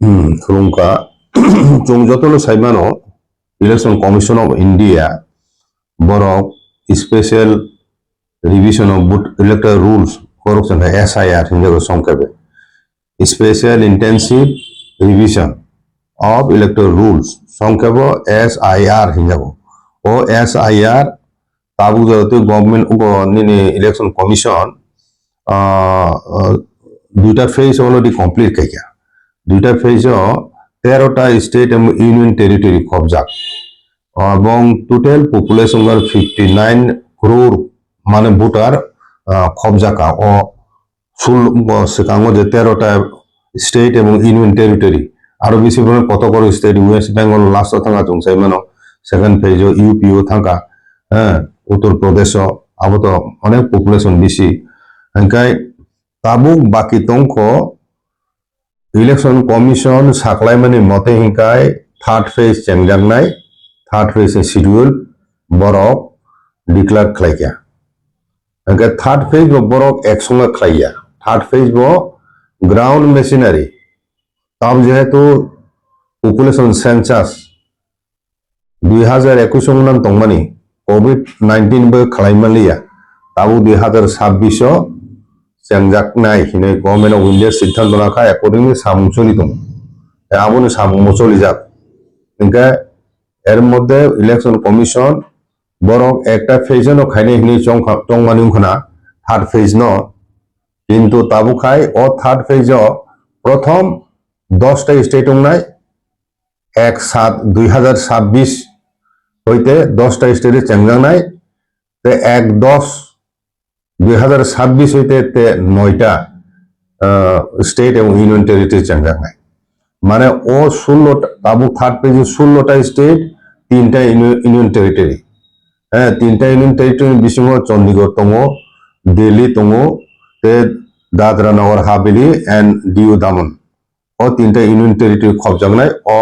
Kurungka Jongjotono Saimano Election Commission of India borok special revision of electoral rules corruption SIR hinjago songkabe special intensive revision of electoral rules songkabo SIR hinjago o SIR tabu jatu government nini election commission দুইটা phase already complete Kayah দুইটা phase 13টা state এবং union territory কবজা এবং total population 59 crore মানে voter কবজা কা ও ফুল সেকাঙ্গ যে 13টা state এবং ইউনিয়ন টেরিটরি আরো বেশি পরিমাণ কত করে স্টেট ওয়েস্ট বেঙ্গল লাস্ট থাকা জংসাই মানে সেকেন্ড ফেজ ইউপিও থাকা হ্যাঁ উত্তর প্রদেশ আবত অনেক পপুলেশন বেশি হাঙ্কাই tabuk baki tongko election commission saklai mani mote hingkai third phase chengjangnai third phase schedule borok declare khlaikya hingkai third phase bo borok eksunga khlaiya third phase bo ground machinery tab jehetu population census 2021 nan tongmani covid 19 bo khlaimaliya tabu 2026 Sengjak nai hine government of India siddhant rakha accordingly samungsoli dong abone samungsoli jak inka er moddhe election commission borok ekta phase no khaine hine chongmani khona third phase no kintu tabu khai o third phase o prothom 10 টা state nai 1/7/2026 hoite 10 টা state chengjang nai te 1/10 2026 হইতে 9টা state এবং union territory চেঞ্জাং নাই মানে ও 16টা তাবু third পেজে 16টা state 3টা union territory হ্যাঁ 3টা ইউনিয়ন টেরিটরি বিশিষ্ট চণ্ডীগড় তঙ্গ দিল্লি তঙ্গ তে দাদরা নগর হাভেলি এন্ড দিউ দামন ও 3টা ইউনিয়ন টেরিটরি খবজাং নাই ও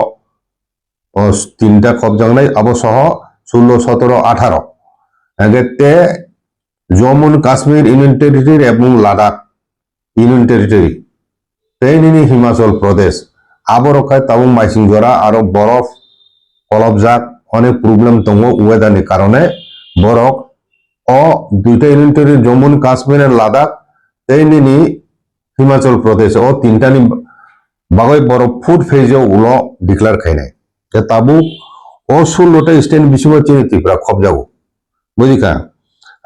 3টা খবজাং নাই অবসহ 16 17 18 আগেতে জম্মু কাশ্মীর ইউনিয়ন টেরিটরি এবং লাদাখ ইউনিয়ন টেরিটরি তেইনি হিমাচল প্রদেশ আবরকায় তাবুং মাইসিংজরা আরো বরফ কলবজাক অনেক প্রবলেম দङ ওয়েদারনি কারণে বরক ও দুইটা ইউনিয়ন টেরিটরি জম্মু কাশ্মীর আর লাদাখ তেইনি হিমাচল প্রদেশ ও তিনটানি বাগৈ বরফ ফুড ফেজে উলো ডিক্লেয়ার খাইনাই যে তাবু ও 16টা স্টেট বিশ্বময় চিনি ত্রিপুরা খবজাগো বুঝিকা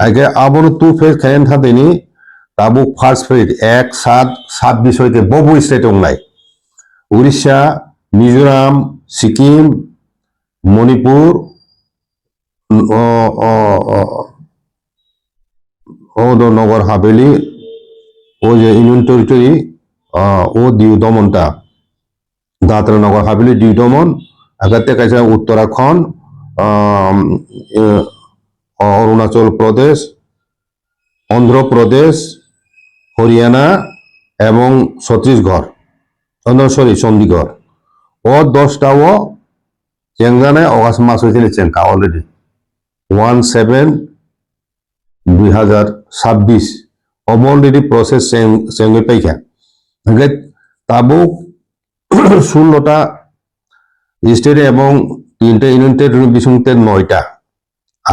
আগে আবার 2 ফেজ খাইন থাকেনি তাবু ফার্স্ট ফেজ 1/7/26 হইতে বহু স্টেট নাই উড়িষ্যা মিজোরাম সিকিম মণিপুর ও নগর হাভেলি ও যে ইউনিয়ন টেরিটরি ও দিউ দমনটা দাদরা নগর হাভেলি দিউ দমন আগাতে কাছে উত্তরাখণ্ড অরুণাচল প্রদেশ অন্ধ্রপ্রদেশ হরিয়ানা এবং ছত্তিশগড় চণ্ডীগড় ও 10টাও চেঙ্গানায় অগাস্ট মাস হয়েছিল চেঙ্কা অলরেডি 1/7/2026 অলরেডি প্রসেস চেঙ্গে পাইখা তাবুক 16টা স্টেট এবং 3টা ইউনিয়ন টেরিটরি বিশংতে 9টা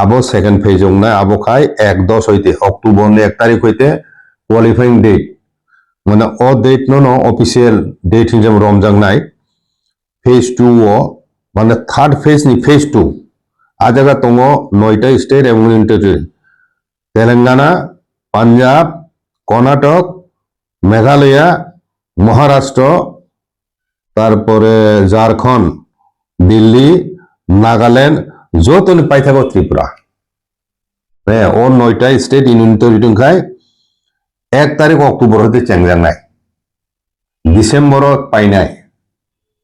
আবো সেকেন্ড ফেজ না আবো খাই 1/10 হইতে অক্টোবর 1 তারিখ হইতে কোয়ালিফাইং ডেট মানে ও ডেট নো অফিসিয়াল ডেট হিসাবে রমজান নাই ফেজ 2 ও মানে থার্ড ফেজ নি ফেজ 2 আজাগা তঙ্গ 9টা স্টেট এবং ইউনিয়ন টেরিটরি তেলেঙ্গানা পাঞ্জাব কর্ণাটক মেঘালয় মহারাষ্ট্র তারপরে ঝাড়খণ্ড দিল্লি নাগাল্যান্ড যতনি পাই থাকো ত্রিপুরা হ্যাঁ ও 9টা স্টেট ইউনিয়ন টেরিটরি খাই 1 তারিখ অক্টোবর হইতে চেঙ্গাং নাই ডিসেম্বর পাই নাই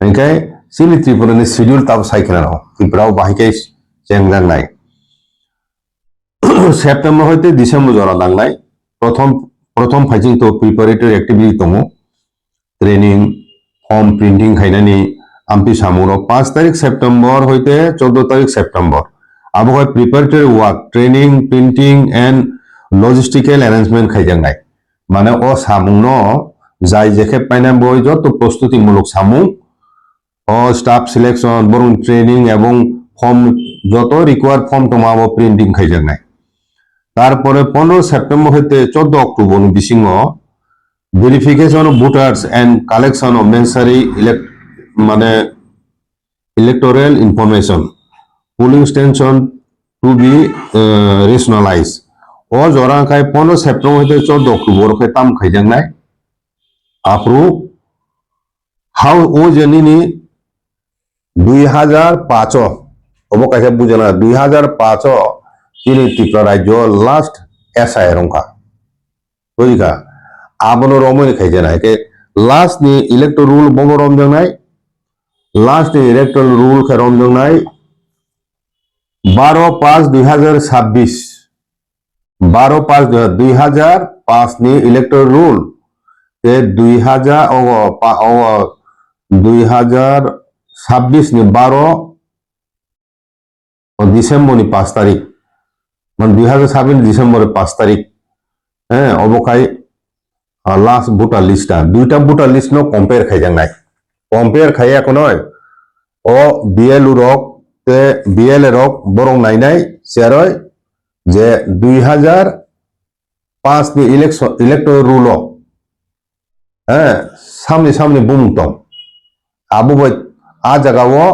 এনকাই সিলি ত্রিপুরানি শিডিউল তাও সাইকেনা ন ত্রিপুরাও বাহিকাই চেঙ্গাং নাই সেপ্টেম্বর হইতে ডিসেম্বর জরা দাং নাই প্রথম ফাইজিং তো প্রিপারেটরি অ্যাক্টিভিটি দङ ট্রেনিং ফর্ম প্রিন্টিং খাইনানি आमपी सामुनो 5 तारीख सेप्टेम्बर होते 14 तारीख सेप्टेम्बर अब preparatory work training printing and logistical arrangement खाइजांनाय माने ओ सामुनो जाय जेखे पाइना बय जत प्रस्तुतिमूलक सामु স্টাফ সিলেকশন বরং ট্রেনিং এবং ফর্ম যত রিকোয়ার্ড ফর্ম তোমাবো প্রিন্টিং খাইজানাই তারপরে 15 সেপ্টেম্বর হইতে 14 অক্টোবর বিসিং verification of voters and collection of necessary মানে electoral information polling station to be rationalise ও জরাখাই 15 সেপ্টেম্বর হইতে 14 অক্টোবর কে তাম খাইজানাই আপ্রু হাউ ও জেনিনি 2005 অবকাশে বুঝানা 2005 তিনি ত্রিপুরা রাজ্য লাস্ট এসআই রংকা বুঝিকা আবনো রমনি খাইজানাই কে লাস্ট নি ইলেক্ট্রাল রুল বঙ্গ রমজানাই লাস্ট নি ইলেক্ট্রাল রুল কে রমজানাই 12/5/2026 12/5/2005 নি ইলেক্ট্রাল রুল তে 2026 নি 12 ডিসেম্বর নি 5 তারিখ মানে 2026 ডিসেম্বরের 5 তারিখ হ্যাঁ অবকাই লাস্ট ভোটার লিস্টটা দুইটা ভোটার লিস্ট নো কম্পেয়ার খাইজানাই কম্পেয়ার খাইয়া কোনয় ও বিএলউ রক তে বিএল রক বরং নাইনাই চেরয় যে 2005 নি ইলেক্ট্রাল রুল হ্যাঁ সামনে সামনে বুমতম আবু আ জায়গাও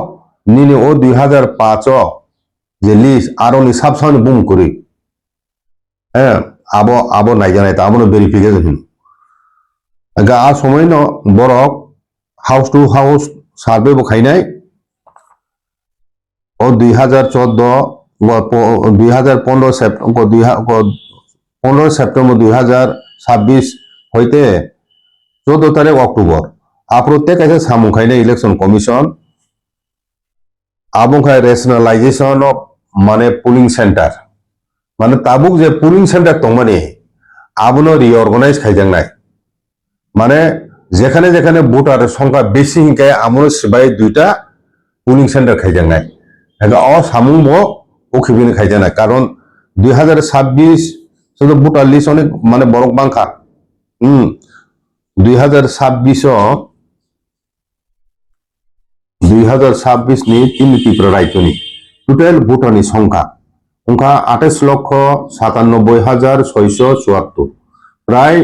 নিনি ও 2005 যে লিস্ট আরো নি সাব সামনে বুম করি হ্যাঁ আবো নাই জানাই তা আবনো ভেরিফিকেশন আ সময় ন বরক হাউস টু হাউস সার্ভে বখাইনাই ও 2015 সেপ্টেম্বর 2026 হইতে 14 তারিখ অক্টোবর প্রত্যেক আছে সামুখাইনাই ইলেকশন কমিশন আবংখাই রেশনালাইজেশন অফ মানে পুলিং সেন্টার মানে তাবুক যে পুলিং সেন্টার তংমানি আবনো রিঅর্গানাইজ খাইজানাই মানে যেখানে যেখানে ভোটার সংখ্যা বেশি হিংকায় আমনো সিবাই দুইটা পুলিং সেন্টার খাইজানাই অ সামুং ওখিবিনে খাইজানাই কারণ 2026 শুধু ভোটার লিস্ট অনেক মানে বরক বাংখা 2026 নি তিন ত্রিপুরা রাজ্যনি টোটাল ভোটারনি সংখ্যা 28,97,674 প্রায়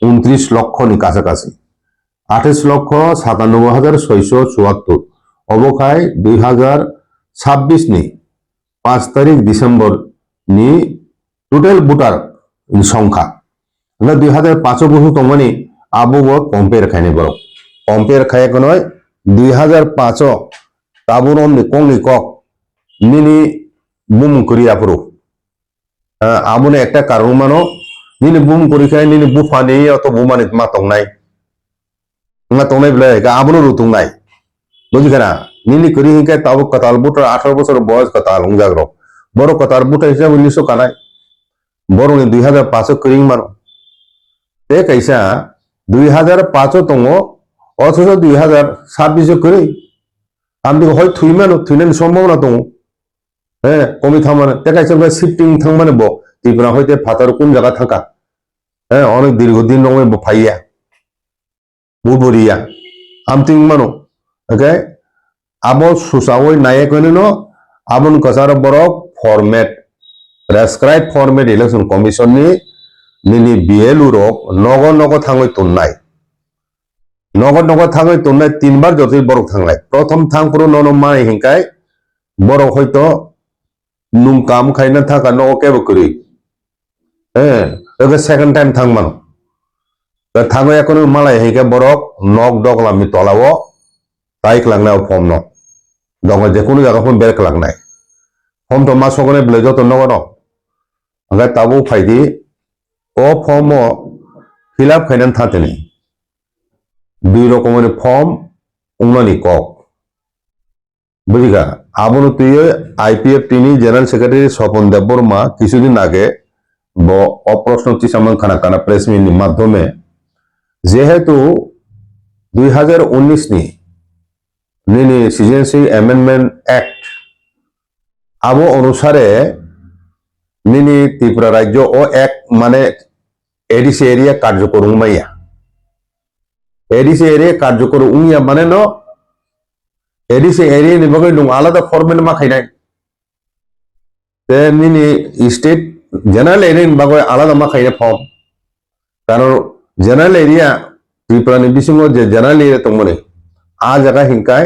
29 লক্ষ নি কাছাকাছি 28,97,674 অবকায় 2026 নি 5 তারিখ ডিসেম্বর নি টোটাল ভোটার সংখ্যা 2005 বছর তমানি আবু কম্পেয়ার খাইনি বড় কম্পেয়ার খাই নয় 2005 তাবুরম নি কংনি কক নিনি বুম করি আপরো আবনে একটা কারণ মানো নিনি বুম করি খাই নিনি বুফানি অত বুমানি মাতংনাই বলে আবনো রুতুং নাই বুঝিখানা নিনি করি হিংকায় তাবু কতাল বুটার 18 বছর বয়স কতাল হুংজাগ্র বড় কতাল বুটার হিসাবে 1900 কানাই বড় 2005 করি মানো তে কাইসা 2005 দङ অথচ 2026 করি আমি হয় থুইনানি সম্ভাবনা দङ হ্যাঁ কমি থামানো তে কাইসা শিফটিং থাকমানে ব ত্রিপুরা হইতে ফাতার কোন জায়গা থাকা হ্যাঁ অনেক দীর্ঘদিন দङ ফাইয়া বুবরিয়া আমতিং মানো ওকে আবো সুসাওই নায়ক ন আবন কসার বরক format prescribe format election commission নি নিনি বিএলউ রক নগ থাঙ্গই তুলনাই নগ থাঙ্গই তুলনাই 3 বার যতই বরক থাংলাই প্রথম থাংপুরো ননমাই হিংকাই বরক হয়তো নুম কাম খাইনা থাকা নগ কেবো করি হ্যাঁ ওকে সেকেন্ড টাইম থাংমানো থাঙ্গই এখন মালাই হিংকে বরক নগ ডগলামি তলাও তাইক লাংনাও ফর্ম ন দङ যে কোনো জায়গা ফর্ম বেরক লাংনাই ফর্ম তো মা সকনে বলে যত নগ ন আগে তাবু ফাইদি ও ফর্ম ফিল আপ খাইনান থাতেনি দুই রকমের ফর্ম উন্ননি কক বুঝিকা আবনো তুই আইপিএফ টিনি জেনারেল সেক্রেটারি স্বপন দেববর্মা কিছুদিন আগে অপ্রশ্নটি সামান খানা কানা প্রেস মিটের মাধ্যমে যেহেতু 2019 নি সিজেন্সি অ্যামেন্ডমেন্ট অ্যাক্ট আবো অনুসারে নিনি ত্রিপুরা রাজ্য ও এক মানে এডিসি এরিয়া কার্যকর উমাইয়া এডিসি এরিয়া কার্যকর উমিয়া মানে ন ADC area ni bagoi dong alada format ma khainai te nini state general area ni bagoi alada ma khainai form karon general area Tripura ni bisingo je general area tongmone a jaga hingkai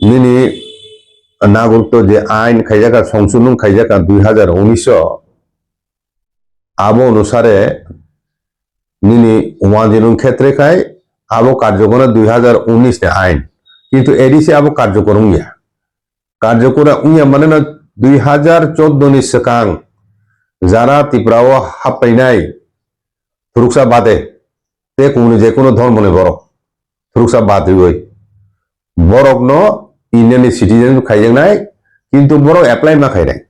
nini নাগরিকত্ব যে আইন খাইজাকা সংশোধন খাইজাকা 2019 আবো অনুসারে নিনি ওয়াজিনুন ক্ষেত্রে খাই আবো কার্যকর 2019 আইন কিন্তু এডিসি আবো কার্যকর উইয়া কার্যকর উইয়া মানে না 2014 ni সেকাং যারা ত্রিপুরাও হাপাইনাই থুরুকসা বাদে তে কোনো যে কোনো ধর্ম নে বড় থুরুকসা বাদে ওই বড়ক ন ইন্ডিয়ান সিটিজেন খাইজেं নাই কিন্তু বড় অ্যাপ্লাই মা খাই নাই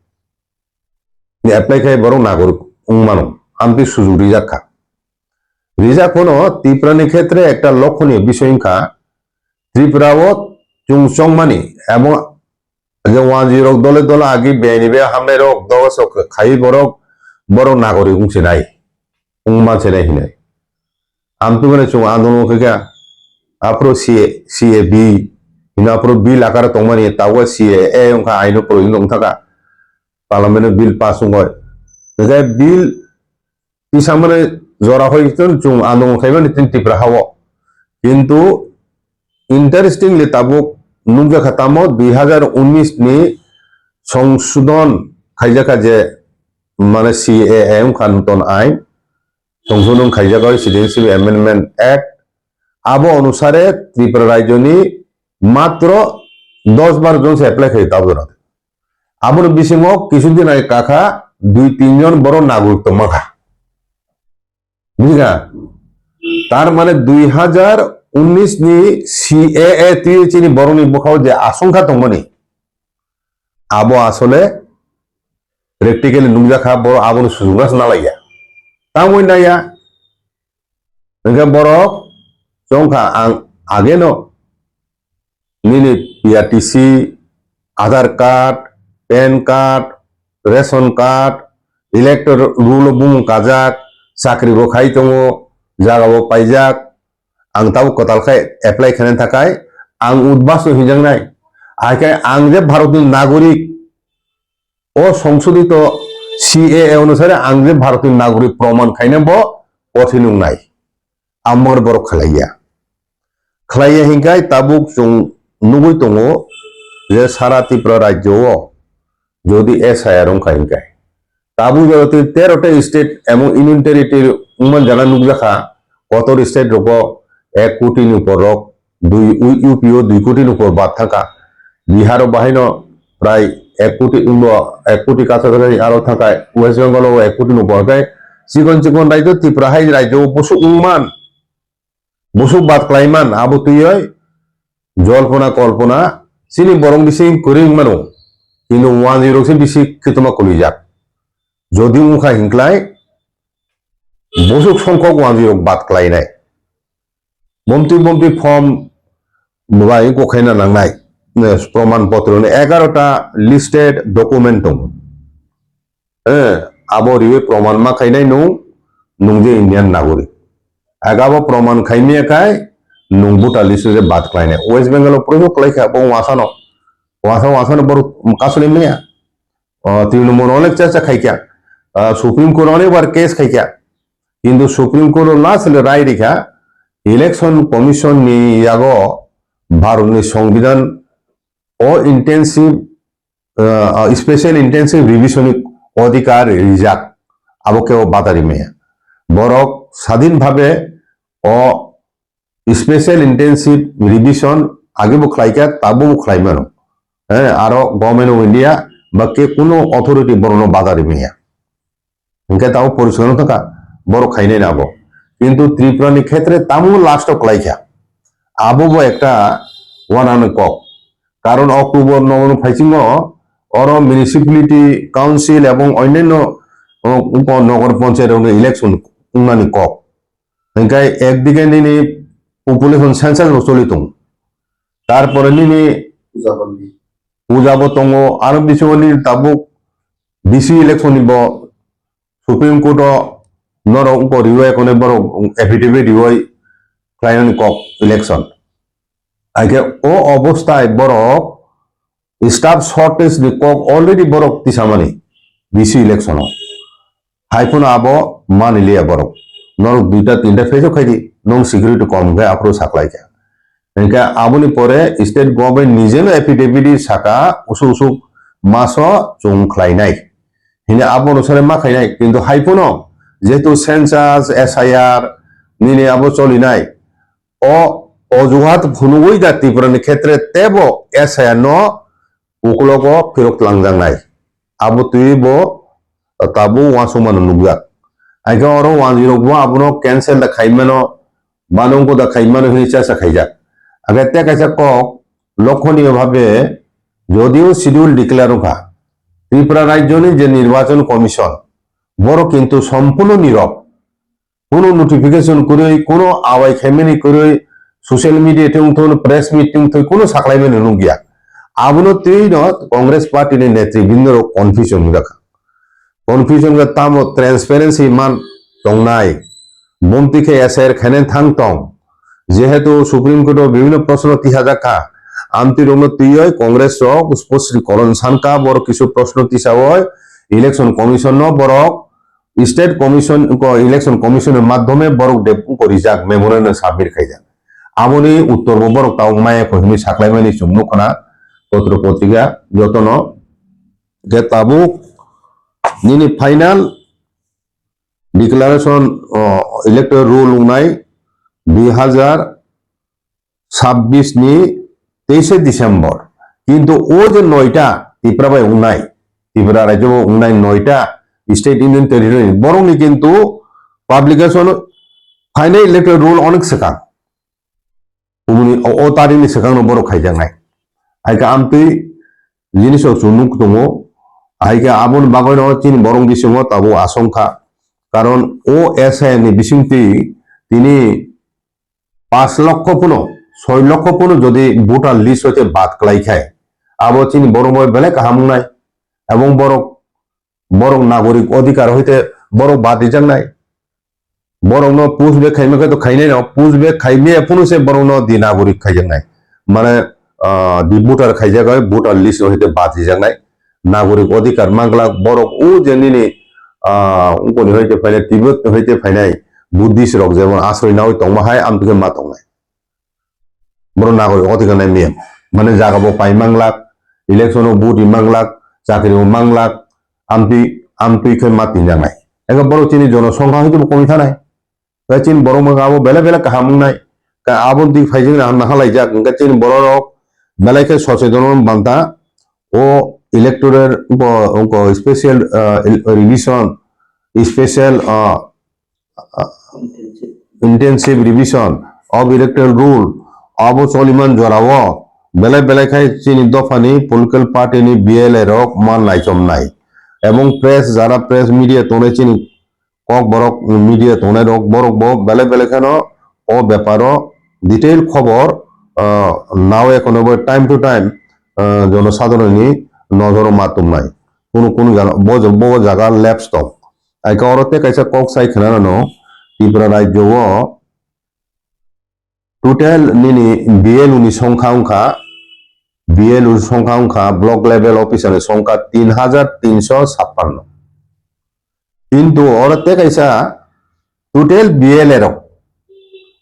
অ্যাপ্লাই খাই বড় নাগরিক মানো আমতি সুযোগ রিজার্ভ রিজার্ভ কোনো ত্রিপুরানি ক্ষেত্রে একটা লক্ষণীয় বিষয় ত্রিপুরাও চুংচংমানি এবং যে 10 দলে দলে আগে বেনিবে হামনে রক দশ খাই বড় বড় নাগরিক উংছে নাই উংমাছে নাই হিনাই আমতি মানে চুং আন্দোলন কে আপরো CAB ina pro bill akar tongmani tawa CAA ongka aino pro indong thaka parliament bill pass ongoi je bill isamane jora hoiton chung anong khaiban tin tipra hawo kintu interestingly tabuk nungja khatamo 2019 ni সংশোধন খাইজাকা যে মানে CAA ongka নতুন আইন সংশোধন খাইজাকা citizenship amendment act আবো অনুসারে ত্রিপুরা রাজ্যনি মাত্র 10-12 জন apply খাই তাও ধরাতে আবার বিসিমক কিছুদিন আগে কাকা 2-3 জন বড় নাগরিকত্ব মাখা বুঝলা তার মানে 2019 নি CAA চিনি বড় নি বখাও যে আশঙ্কা তমনি আবো আসলে প্র্যাকটিক্যালি নুজা খা বড় আবন সুযোগ না লাইয়া তামই নাইয়া নঙ্কা বড় চংখা আগে ন নিনি PRTC Aadhaar card PAN card ration card elector roll বুম কাজাক চাকরি বো খাই দङ জাগাবো পাইজাক आं ताव कतालखाय एप्लाइ खालामनो थाखाय आं उद्बास हिंजांनाय आखाय आं जे भारतनि नागरिक ओ संशोधित CAA अनुसारे आं जे भारतनि नागरिक प्रमाण खायनबो पथिनुंनाय आमर बर खलाया हिंगाय ताबुक जों नुगै दङ जे सारा त्रिपुरा राज्योआव যদি SIR अंखायनखाय ताबु जगते 13টা स्टेट এবং ইউনিয়ন টেরিটরি উমান জানা নুগজাখা কত স্টেট রক 1 কোটির উপর রক 2 ইউপিও 2 কোটির উপর বাদ থাকা বিহারও বাহিনো প্রায় 1 কোটি 1 কোটি কাছাকাছি আরো থাকায় ওয়েস্ট বেঙ্গলও 1 কোটির উপর গায় চিকন চিকন রাজ্য ত্রিপুরা হাই রাজ্য বসু উমান বসু বাদ ক্লাইমান আবু তুই জল্পনা কল্পনা চিনি বরং বেশি করে মানো কিন্তু 10 বেশি তোমার কলি যাক যদি মুখা হিংক্লাই বসুক সংখ্যক 10 বাদ ক্লাই নাই মন্ত্রী ফর্ম বাই গখাইনা নাংনাই প্রমাণপত্র 11টা লিস্টেড ডকুমেন্ট দङ আবো রিवे প্রমাণ মা খাইনাই নুংजे ইন্ডিয়ান নাগরিক আগাবো প্রমাণ খাইনিয়া কাই নুং বুটা লিস্টে বাদ ক্লাইনে ওয়েস্ট বেঙ্গল প্রয়োগ ক্লাইখা বং ওয়াসানো বড় কাসলে মিয়া তৃণমূল অনেক চর্চা খাইকা সুপ্রিম কোর্ট অনেকবার কেস খাইকা কিন্তু সুপ্রিম কোর্ট লাস্ট রায় রেখা ইলেকশন কমিশন নি ইয়াগো ভারতনি সংবিধান ও ইন্টেন্সিভ স্পেশাল ইন্টেন্সিভ রিভিশন অধিকার রিজাক আবকেও বাতারি মেয়া বরক স্বাধীনভাবে ও স্পেশাল ইন্টেন্সিভ রিভিশন আগে বুখলাইকা তাবো বুখলাইমানো আরো গভর্নমেন্ট অফ ইন্ডিয়া বা কে কোনো অথরিটি বড় বাদারি মেয়া ইনকে তাও পরিষ্কার থাকা বড় খাইনে নাবো কিন্তু ত্রিপুরানি ক্ষেত্রে তামু লাস্ট ক্লাইখা আবো একটা ওয়ানান কক কারণ অক্টোবর নভেম্বর ফাইচিং অর মিউনিসিপ্যালিটি কাউন্সিল এবং অন্যান্য নগর পঞ্চায়েত ইলেকশন উন্নানি কক ইনকাই একদিকে নিনি পপুলেশন সেন্সাস চলিত তারপরে নিনি পূজাবো দङ আরো বিশ্বনি তাবুক ডিসি ইলেকশন নিব সুপ্রিম কোর্ট নর রিওয়াই কোনে বড় এফিডেভিট রিওয়াই ক্লাইন কক ইলেকশন আগে ও অবস্থায় বরক স্টাফ শর্টেজ ni কক অলরেডি বরক তিসামানি বিসি ইলেকশন হাইফোন আবো মানিলিয়া বরক নরক 2টা 3টা ফেজও খাইদি নং সিকিউরিটি কম গে আপরো সাকলাইকা এনকা আবনি পরে স্টেট গভর্নমেন্ট নিজেনো এফিডেভিট সাকা উসু উসু মাসো চংখ্লাইনাই হিনে আবো অনুসারে মা খাইনাই কিন্তু হাইফোন যেহেতু সেন্সাস এসআইআর নিনে আবো চলিনাই ও অজুহাত ভুনুই দা ত্রিপুরানি ক্ষেত্রে তেব এসআইআর ন উকুলক ফেরত লাংজাংনাই আবো তুই বো তাবো ওয়াসুমান নুগা আইকা অরো 101 আবনো ক্যান্সেল দা খাইমানো বানংকো দা খাইমানো হিচা সা খাইজা আগে তে কাইসা কক লক্ষণীয় ভাবে যদিও শিডিউল ডিক্লেয়ার হোক ত্রিপুরা রাজ্যের যে নির্বাচন কমিশন বড় কিন্তু সম্পূর্ণ নীরব কোনো নোটিফিকেশন করে কোনো আওয়াই খেমেনি করে সোশ্যাল মিডিয়াতে প্রেস মিটিং কোনো সাকলাইবে নুন গিয়া আবনো তুই কংগ্রেস পার্টির নেতৃবৃন্দর কনফিউশন রাখা কনফিউশন তাম ট্রান্সপারেন্সি মান টংনাই মন্ত্রীকে এসের খেনে থাং টং যেহেতু সুপ্রিম কোর্ট বিভিন্ন প্রশ্ন তিহা দেখা আমতি রং তুই কংগ্রেস স্পষ্টীকরণ সানকা বড় কিছু প্রশ্ন তিসা হয় ইলেকশন কমিশন বরক স্টেট কমিশন ইলেকশন কমিশনের মাধ্যমে বরক ডেপু করি যাক মেমোরেন্ডাম সাবমিট খাই যাক আমনি উত্তর বরক তাও মায়ে কহিমি সাকলাইমানি চুমনুখনা পত্র পত্রিকা যতন যে তাবু নিনি ফাইনাল ডিক্লারেশন ইলেক্ট্রাল রুল উনাই 2026 নি 23 ডিসেম্বর কিন্তু ও যে 9টা ত্রিপুরা বাই উনাই ত্রিপুরা রাজ্য উনাই 9টা স্টেট ইউনিয়ন টেরিটরি বরংনি কিন্তু পাবলিকেশন ফাইনাল ইলেক্ট্রাল রুল অনেক সেকা উনি ও তারিনি সেকানো বড় খাইজা নাই আইকা আমতি জিনিস চুনুক দङ আইকা আবন বাগন চিন বরং বিসিম তাবো আশঙ্কা কারণ ও এসআই নি বিসিমতি তিনি 5 লক্ষ পুনো 6 লক্ষ পুনো যদি ভোটার লিস্ট হইতে বাদ ক্লাই খায় আবো চিনি বড় বেলে কাহাম নাই এবং বড় নাগরিক অধিকার হইতে বড় বাদ দিজাং নাই বড় ন পুষবে খাইমে তো খাইনাই না পুষবে খাইমে এখনো সে বড় ন দি নাগরিক খাইজাং নাই মানে দি ভোটার খাইজা গায় ভোটার লিস্ট হইতে বাদ দিজাং নাই নাগরিক অধিকার মাংলা বড় ও জেনিনি উনি হইতে ফাইনাই তিব্বত হইতে ফাইনাই বুদ্ধিস রক যেমন আশ্রয় না হই তংমাহাই আমতুকে মা তংনাই বড় নাগরিক অধিকার নাই মেয়ে মানে জাগাবো পাই মাংলাক ইলেকশন বুট ইমাংলাক চাকরি মাংলাক আমতুইকে মা তিনজাং নাই একে বড় চিনি জনসংখ্যা হইতে কমি থানাই চিন বড় মাগাবো বেলে বেলে কাহাম নাই আবন দিক ফাইজিং না হালাই যাক চিন বড় রক বেলাইকে সচেতন বান্তা ও ইলেক্টোরের special revision special intensive revision of electoral roll of চলিমান জরাও বেলায় বেলায় খাই চিনি দফানি পলিটিক্যাল পার্টি নি বিএলএ রক মান লাইচম নাই এবং প্রেস যারা প্রেস মিডিয়া তোনে চিনি কক বরক মিডিয়া তোনে রক বরক ব বেলায় বেলায় কেন ও ব্যাপার ডিটেইল খবর নাও এখন টাইম টু টাইম জনসাধারণী নজর মাতুম নাই কোনো বো জায়গা ল্যাপস দं আইকা অরতে কাইসা কক সাই খেলানো ত্রিপুরা রাজ্য টোটাল নিনি বিএলউনি সংখ্যা অংখা ব্লক লেভেল অফিসারের সংখ্যা 3356 কিন্তু অরতে কাইসা টোটাল বিএলএর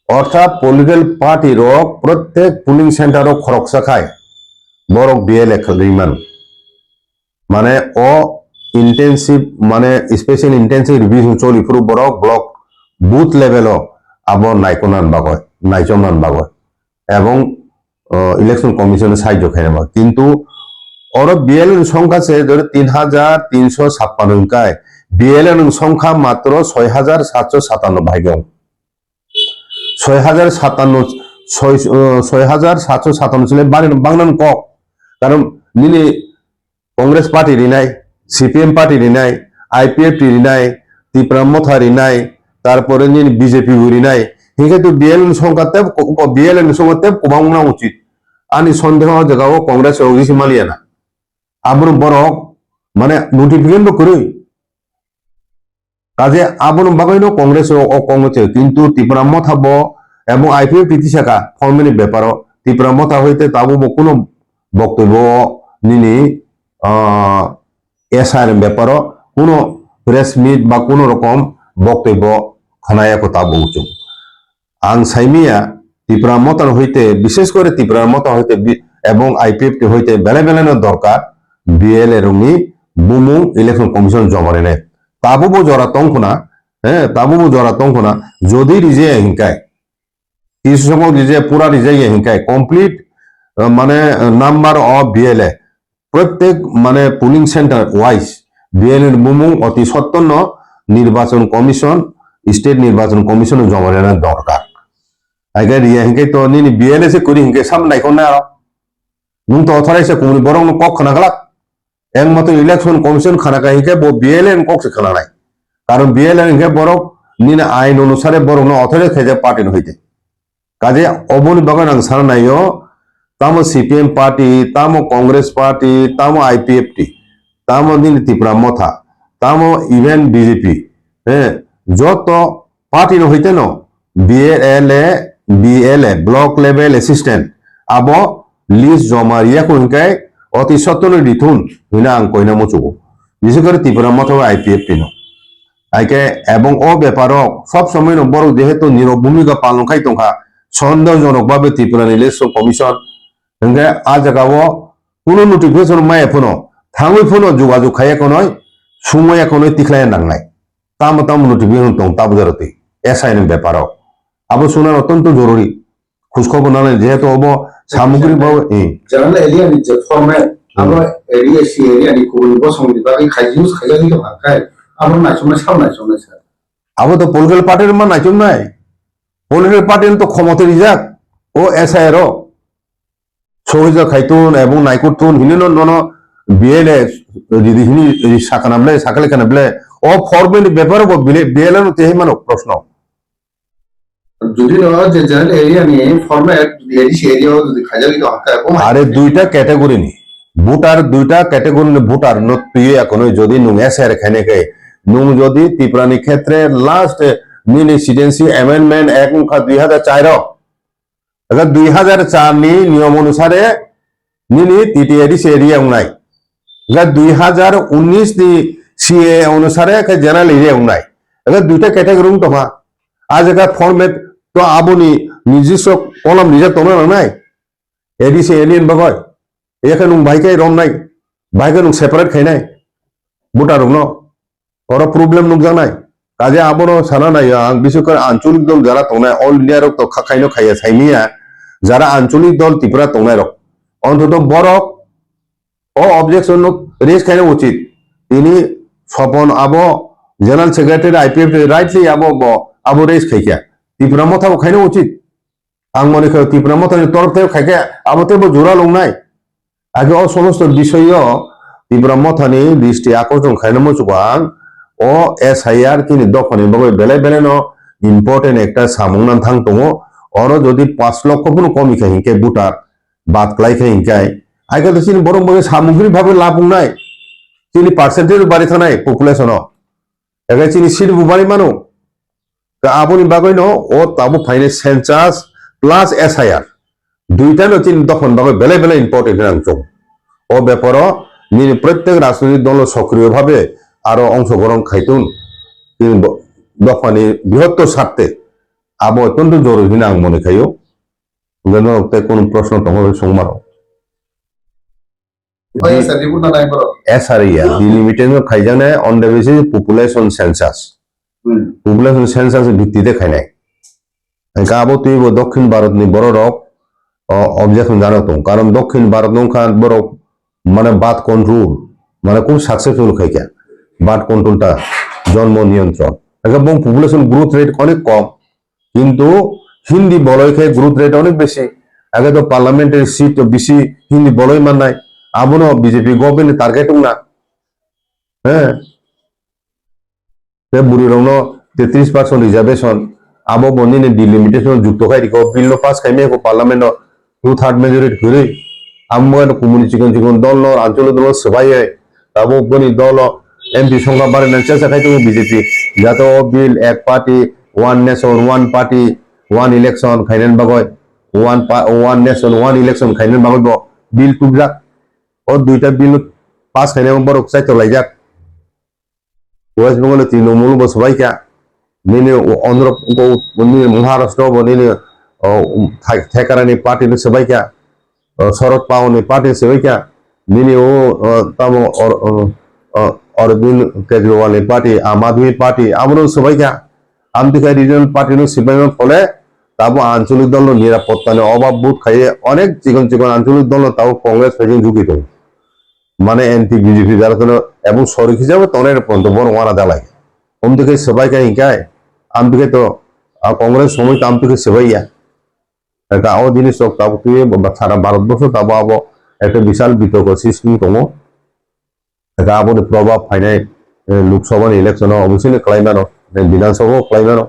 অর্থাৎ পলিটিক্যাল পার্টির প্রত্যেক পুলিং সেন্টারও খরকসা খায় বড় বিএলএ খেলিমান মানে ও ইন্টেন্সিভ মানে স্পেশাল ইন্টেন্সিভ রিভিশন চলি পুরো বড় ব্লক বুথ লেভেল আবার নাইকনান বাগয় নাইচমান বাগয় এবং ইলেকশন কমিশনের সাহায্য খাই কিন্তু ওর বিএলএন সংখ্যা সে ধরে 3356 বিএলএন সংখ্যা মাত্র 6757 ভাগ্য 6757 ছিল বাংলান কক কারণ নিনি কংগ্রেস পার্টি রিনাই সিপিএম পার্টি রিনাই আইপিএফ টি রিনাই ত্রিপুরা মথা রিনাই তারপরে নিনি বিজেপি রিনাই হিংসাতে বিএলএন সংখ্যাতে বিএলএন সংখ্যাতে কমানো উচিত আনি সন্দেহ জায়গাও কংগ্রেস অগিসি মালিয়া না আবর বড় মানে নোটিফিকেশন করে কাজে আবর বাগাইন কংগ্রেস অকংগ্রেস কিন্তু ত্রিপুরা মথাব এবং আইপিএফ টি শাখা ফর্মেলি ব্যাপার ত্রিপুরা মথা হইতে তাবো কোনো বক্তব্য নিনি এসআর ব্যাপারও কোনো প্রেস মিট বা কোনো রকম বক্তব্য খনায়াকো তাবো উচুং আং সাইমিয়া ত্রিপুরা মতান হইতে বিশেষ করে ত্রিপুরা মতা হইতে এবং আইপিএফটি হইতে বেলে বেলানো দরকার বিএল এরুমি বুমুং ইলেকশন কমিশন জমানে তাবুবো জরা তংখনা হ্যাঁ তাবুবো জরা তংখনা যদি রিজে হিংকায় কিছু সময় রিজে পুরা রিজে হিংকায় কমপ্লিট মানে নাম্বার অফ বিএলএ প্রত্যেক মানে পুলিং সেন্টার ওয়াইজ বিএল এর বুমুং অতি সত্তন্ন নির্বাচন কমিশন স্টেট নির্বাচন কমিশন জমানে দরকার আগে রিয়া হিংকে তো নিনি বিএলএ সে করি হিংকে সামনে এখন না আর নুন তো অথরাইছে কোন বরং কক খানা গেলাক একমাত্র ইলেকশন কমিশন খানা কাহিকে বিএলএ কক সে খানা নাই কারণ বিএলএ হিংকে বরং নিনে আইন অনুসারে বরং অথরাইজ খেয়ে পার্টি হইতে কাজে অবনি বাগান আং সারা নাইও তামো সিপিএম পার্টি তামো কংগ্রেস পার্টি তামো আইপিএফটি তামো দিন ত্রিপুরা মথা তামো ইভেন বিজেপি হ্যাঁ যত পার্টি হইতে ন বিএলএ ব্লক লেভেল অ্যাসিস্ট্যান্ট আবো লিস্ট জমা রিয়াকো হিংকায় অতি সত্তর রিথুন হইনা আং কইনা মচুবো বিশেষ করে ত্রিপুরা মথা আইপিএফটি ন আইকে এবং ও ব্যাপারও সব সময় বড় যেহেতু নীরব ভূমিকা পালন খাই তংখা সন্দেহজনকভাবে ত্রিপুরা ইলেকশন কমিশন হিংকে আ জায়গাও কোনো নোটিফিকেশন মাই এখনো থাঙই ফোনো যোগাযোগ খাই এখন সময় এখন তিখলাই নাংনাই তামো তামো নোটিফিকেশন দं তাবো জারতে এসআইএন ব্যাপারও আবো শোনার অত্যন্ত জরুরি খোঁজখবর না যেহেতু অব সামগ্রিকভাবে জানালে এরিয়ানি যে ফরম্যাট আমরা এরিয়া সি এরিয়ানি কোন বসংনি বাকি খাইজিউস খাইজানি তো ভাকায় আমরা নাইছমনা সামনাইছমনা স্যার আবো তো পলিটিক্যাল পার্টির মান নাইছম নাই পলিটিক্যাল পার্টির তো ক্ষমতা রিজাক ও এসআইআরও সহজা খাইতুন এবং নাইকুতুন হিনিন নন বিএলএ যদি হিনি শাখা নামলে শাখা লেখা নামলে ও ফরমেল ব্যাপারে বিএলএ তেহি মানক প্রশ্ন যদি যে জেনারেল এরিয়া নিয়ে ফরম্যাট যদি এডিসি এরিয়া যদি খাইজানি তো ভাকায় আরে দুইটা ক্যাটাগরি নি ভোটার দুইটা ক্যাটাগরি নি ভোটার নত তুই এখন যদি নুং এসআইআর খানে কে নুং যদি ত্রিপুরানি ক্ষেত্রে লাস্ট নিন রেসিডেন্সি অ্যামেন্ডমেন্ট 1/2004 अगर 2004 नी नियम अनुसार निनी टीटीएडी से एरिया उनाई अगर 2019 नी सीए अनुसार के जनरल एरिया उनाई अगर दुटा कैटेगरी तो हाँ आज अगर फॉर्मेट तो आबोनी निर्दिष्ट कलम निजे तो ना एडी से एलियन बगय एक नुं भाईके रम नाई भाईके नुं सेपारेट खाइनाय बुटार न और प्रॉब्लम नुं जानाय काजे आबोनो साना नाय आं बिशेष कर आंचलिक दल जारा तंनाय अल इंडिया रक तो खाखाइनो खाया साइमिया যারা আঞ্চলিক দল ত্রিপুরা তংনাই রক অন্তত বড় ও অবজেকশন রেজ খাইনা উচিত তিনি স্বপন আবো জেনারেল সেক্রেটারি আইপিএফ রাইটলি আবো রেজ খাইকা ত্রিপুরা মথাও খাইনা উচিত আং মনে করি ত্রিপুরা মথার তরফ থেকে খাইকা আবতে জোড়া লংনাই আগে ও সমস্ত বিষয় ত্রিপুরা মথানি দৃষ্টি আকর্ষণ খাইনা মচুবাং ও এসআইআর তিনি দখনে বগে বেলে বেলে ন ইম্পর্টেন্ট একটা সামুংনান থাং দङ और যদি 5 লক্ষ কোনো কমই খাই হিংকে ভোটার বাদ ক্লাই খাই হিংকাই আগে তো চিনি বরং বগে সামগ্রিকভাবে লাভ নাই চিনি পার্সেন্টেজ বাড়ি থানাই পপুলেশন এগে চিনি সিট বুবারি মানো তা আপনি বাগৈ ন ও তাবো ফাইনে সেন্সাস প্লাস এসআইআর দুইটা ন চিনি তখন বাগৈ বেলে বেলে ইম্পর্টেন্ট অংশ ও ব্যাপার নিজ প্রত্যেক রাজনৈতিক দল সক্রিয়ভাবে আরো অংশগ্রহণ খাইতুন দফানি বৃহত্তর স্বার্থে আবো অত্যন্ত জরুরি না মনে খাইও কোন প্রশ্ন তোমার সংমার এসআরইয়া ডিলিমিটেশন খাইজানে on the basis population census ভিত্তিতে খাই নাই আবো তুই দক্ষিণ ভারত নি বড় রক অবজেকশন জানো তো কারণ দক্ষিণ ভারত নৌখান বড় মানে বাদ কন্ট্রোল মানে খুব সাকসেসফুল খাইকা বাদ কন্ট্রোলটা জন্ম নিয়ন্ত্রণ এবং পপুলেশন গ্রোথ রেট অনেক কম কিন্তু হিন্দি বলয় খেয়ে গ্রোথ রেট অনেক বেশি আগে তো পার্লামেন্টের সিট বেশি হিন্দি বলয় মান নাই আবনো বিজেপি গভর্নমেন্ট টার্গেট না হ্যাঁ বুড়ি রং 33% রিজার্ভেশন আবো বনিনে ডিলিমিটেশন যুক্ত খাই রিকো বিল পাস খাইমে কো পার্লামেন্ট 2/3 মেজরিটি করে আমগো কমিউনিটি চিকন দল আঞ্চলিক দল সবাই আবো বনি দল এমপি সংখ্যা বাড়ে না চেষ্টা খাইতো বিজেপি যাতে বিল এক party one nation one party one election খাইনেন বাগয় ওয়ান নেশন ওয়ান ইলেকশন খাইनो बागै बिल टुकजाक दुईटा बिल पास खाइनायाव बरक साइथ लायजाक वेस्ट बेंगल तृणमूल बो सबाइका निने आंध्र महाराष्ट्र बो निने थेकारानि पार्टी ने सबाइका शरद पावारनि पार्टी सबाइका निने तमो अरविंद केजरीवाल पार्टी आम आदमी पार्टी आमरो सबाइका आमतिका रिजनल पार्टी नो सिबाइनो फले ताबो आंचलिक दल निरापत्तानि अभाव बोध खाइए अनेक चिकन चिकन आंचलिक दल ताबो कांग्रेस फाइजों झुकी दं माने एंटी बीजेपी যারা কোনো এবং সরক হিসাবে তনের পর্যন্ত বড় ওয়ানা দালাই ওম থেকে সবাই কাই কাই আম থেকে তো কংগ্রেস সময় কাম থেকে সবাইয়া এটা আও জিনিস সব তাবো তুই সারা ভারতবর্ষ তাবো আবো একটা বিশাল বিতর্ক সৃষ্টি দङ এটা আবো প্রভাব ফাইনাই লোকসভা ইলেকশন অবশ্যই ক্লাইমানো বিধানসভা ক্লাইমানো